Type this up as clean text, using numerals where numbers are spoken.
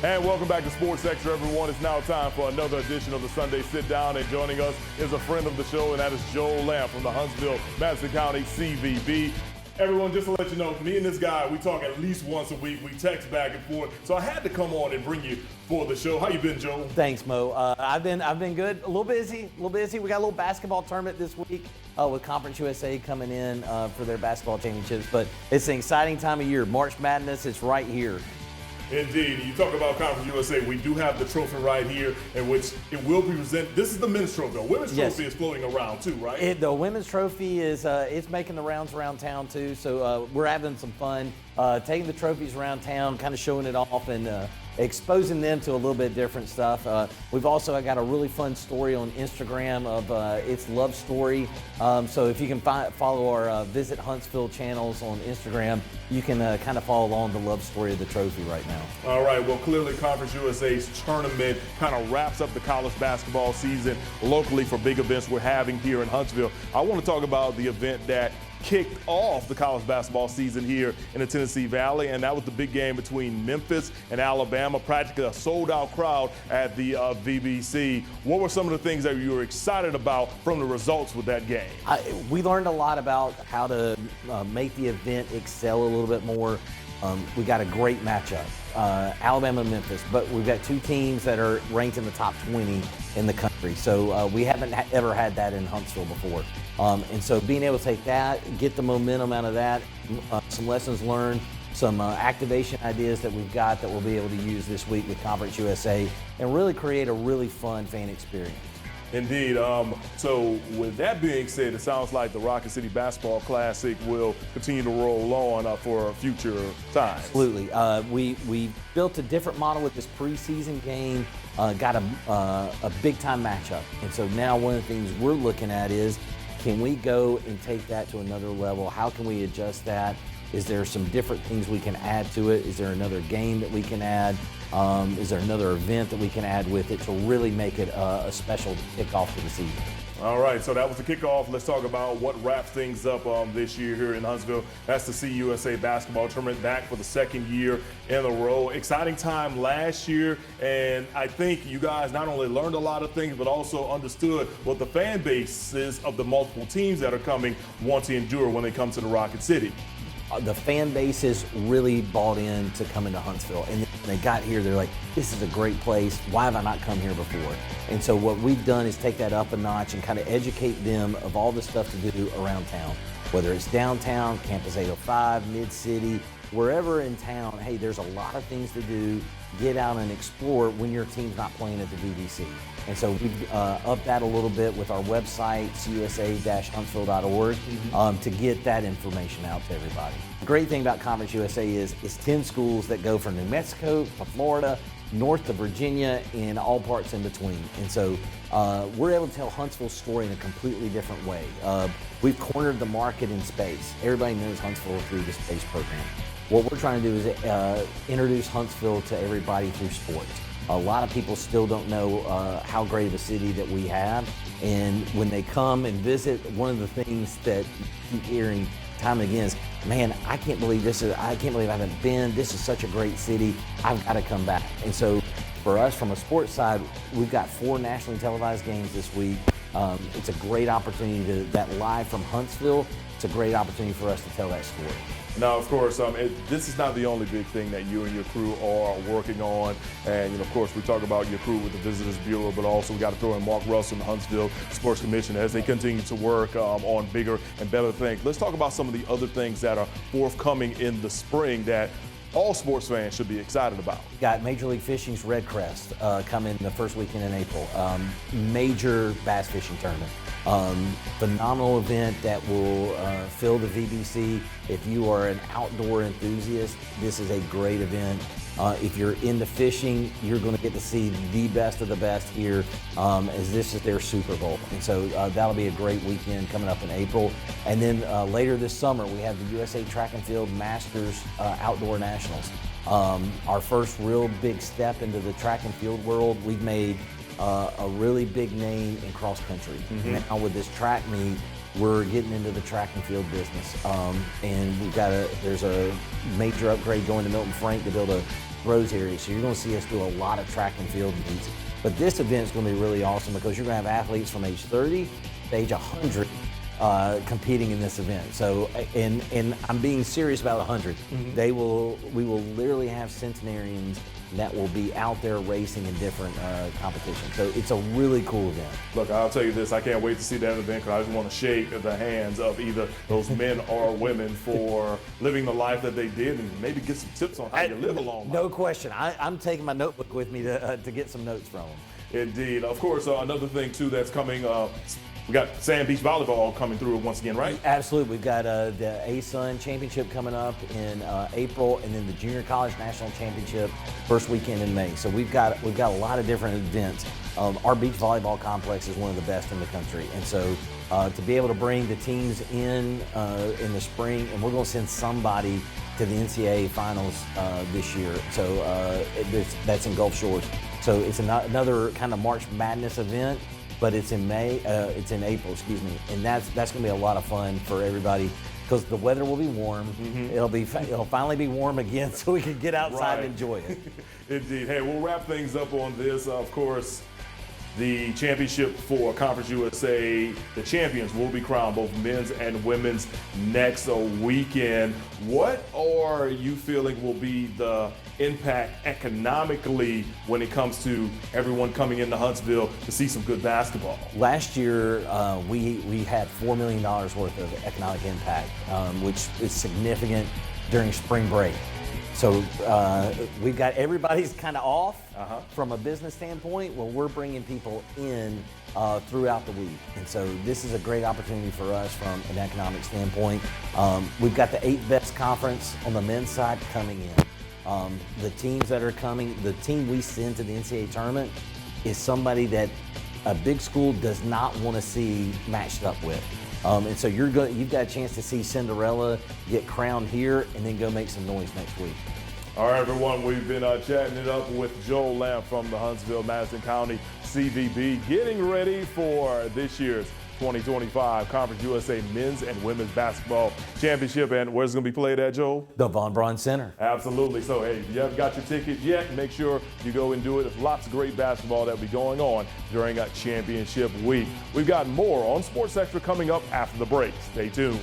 And welcome back to Sports Extra, everyone. It's now time for another edition of the Sunday Sit Down. And joining us is a friend of the show, and that is Joel Lamb from the Huntsville, Madison County CVB. Everyone, just to let you know, me and this guy, we talk at least once a week. We text back and forth. So I had to come on and bring you for the show. How you been, Joel? Thanks, Mo. I've been good. A little busy. We got a little basketball tournament this week with Conference USA coming in for their basketball championships. But it's an exciting time of year. March Madness is right here. Indeed. You talk about Conference USA. We do have the trophy right here, in which it will be presented. This is the men's trophy. The women's trophy is floating around too, right? The women's trophy is it's making the rounds around town too. So we're having some fun taking the trophies around town, kind of showing it off and exposing them to a little bit different stuff. We've also got a really fun story on Instagram of its love story. So if you can follow our Visit Huntsville channels on Instagram, you can kind of follow along the love story of the trophy right now. All right, well, clearly Conference USA's tournament kind of wraps up the college basketball season locally for big events we're having here in Huntsville. I want to talk about the event that kicked off the college basketball season here in the Tennessee Valley, and that was the big game between Memphis and Alabama, practically a sold-out crowd at the VBC. What were some of the things that you were excited about from the results with that game? We learned a lot about how to make the event excel a little bit more. We got a great matchup, Alabama and Memphis, but we've got two teams that are ranked in the top 20 in the country. So we haven't ever had that in Huntsville before. And so being able to take that, get the momentum out of that, some lessons learned, some activation ideas that we've got that we'll be able to use this week with Conference USA and really create a really fun fan experience. Indeed. So with that being said, it sounds like the Rocket City Basketball Classic will continue to roll on for future times. Absolutely. We built a different model with this preseason game, got a big-time matchup. And so now one of the things we're looking at is, can we go and take that to another level? How can we adjust that? Is there some different things we can add to it? Is there another game that we can add? Is there another event that we can add with it to really make it a special kickoff to the season? All right, so that was the kickoff. Let's talk about what wraps things up this year here in Huntsville. That's the CUSA Basketball Tournament, back for the second year in a row. Exciting time last year, and I think you guys not only learned a lot of things, but also understood what the fan bases of the multiple teams that are coming want to endure when they come to the Rocket City. The fan bases really bought in to come into Huntsville, and when they got here, they're like, this is a great place. Why have I not come here before? And so what we've done is take that up a notch and kind of educate them of all the stuff to do around town, whether it's downtown, Campus 805, Mid-City, wherever in town. Hey, there's a lot of things to do. Get out and explore when your team's not playing at the VBC. And so we've upped that a little bit with our website, cusa-huntsville.org, to get that information out to everybody. The great thing about Conference USA is it's 10 schools that go from New Mexico to Florida, north to Virginia, and all parts in between. And so we're able to tell Huntsville's story in a completely different way. We've cornered the market in space. Everybody knows Huntsville through the space program. What we're trying to do is introduce Huntsville to everybody through sports. A lot of people still don't know how great of a city that we have. And when they come and visit, one of the things that you keep hearing time and again is, man, I can't believe I haven't been. This is such a great city. I've got to come back. And so for us, from a sports side, we've got 4 nationally televised games this week. It's a great opportunity that live from Huntsville. It's a great opportunity for us to tell that story. Now, of course, this is not the only big thing that you and your crew are working on. And, of course, we talk about your crew with the Visitors Bureau, but also we got to throw in Mark Russell and the Huntsville Sports Commission as they continue to work on bigger and better things. Let's talk about some of the other things that are forthcoming in the spring that all sports fans should be excited about. We got Major League Fishing's Red Crest coming the first weekend in April. Major bass fishing tournament. Phenomenal event that will fill the VBC. If you are an outdoor enthusiast, this is a great event. If you're into fishing, you're going to get to see the best of the best here, as this is their Super Bowl. And so that'll be a great weekend coming up in April. And then later this summer, we have the USA Track and Field Masters Outdoor Nationals. Our first real big step into the track and field world. We've made a really big name in cross country. Now with this track meet, we're getting into the track and field business. And there's a major upgrade going to Milton Frank to be able to Rose area, so you're going to see us do a lot of track and field meets. But this event is going to be really awesome because you're going to have athletes from age 30 to age 100 competing in this event. So, and I'm being serious about 100. We will literally have centenarians that will be out there racing in different competitions. So it's a really cool event. Look, I'll tell you this, I can't wait to see that event because I just want to shake the hands of either those men or women for living the life that they did and maybe get some tips on how you live a long life. No question. I'm taking my notebook with me to get some notes from them. Indeed. Of course, another thing too that's coming we got Sand Beach Volleyball coming through once again, right? Absolutely. We've got the ASUN Championship coming up in April, and then the Junior College National Championship first weekend in May. So we've got a lot of different events. Our beach volleyball complex is one of the best in the country, and so to be able to bring the teams in the spring, and we're going to send somebody to the NCAA finals this year. So that's in Gulf Shores. So it's another kind of March Madness event. But it's in April, excuse me, and that's going to be a lot of fun for everybody because the weather will be warm. It'll finally be warm again, so we can get outside and enjoy it. Indeed. Hey, we'll wrap things up on this. Of course, the championship for Conference USA, the champions will be crowned, both men's and women's, next weekend. What are you feeling will be the impact economically when it comes to everyone coming into Huntsville to see some good basketball? Last year, we had $4 million worth of economic impact, which is significant during spring break. So we've got everybody's kind of off from a business standpoint. Well, we're bringing people in throughout the week. And so this is a great opportunity for us from an economic standpoint. We've got the 8 best conference on the men's side coming in. The teams that are coming, the team we send to the NCAA tournament is somebody that a big school does not want to see matched up with. And so you've got a chance to see Cinderella get crowned here and then go make some noise next week. All right, everyone, we've been chatting it up with Joel Lamb from the Huntsville, Madison County CVB, getting ready for this year's 2025 Conference USA Men's and Women's Basketball Championship. And where's it going to be played at, Joel? The Von Braun Center. Absolutely. So, hey, if you haven't got your ticket yet, make sure you go and do it. There's lots of great basketball that will be going on during championship week. We've got more on Sports Extra coming up after the break. Stay tuned.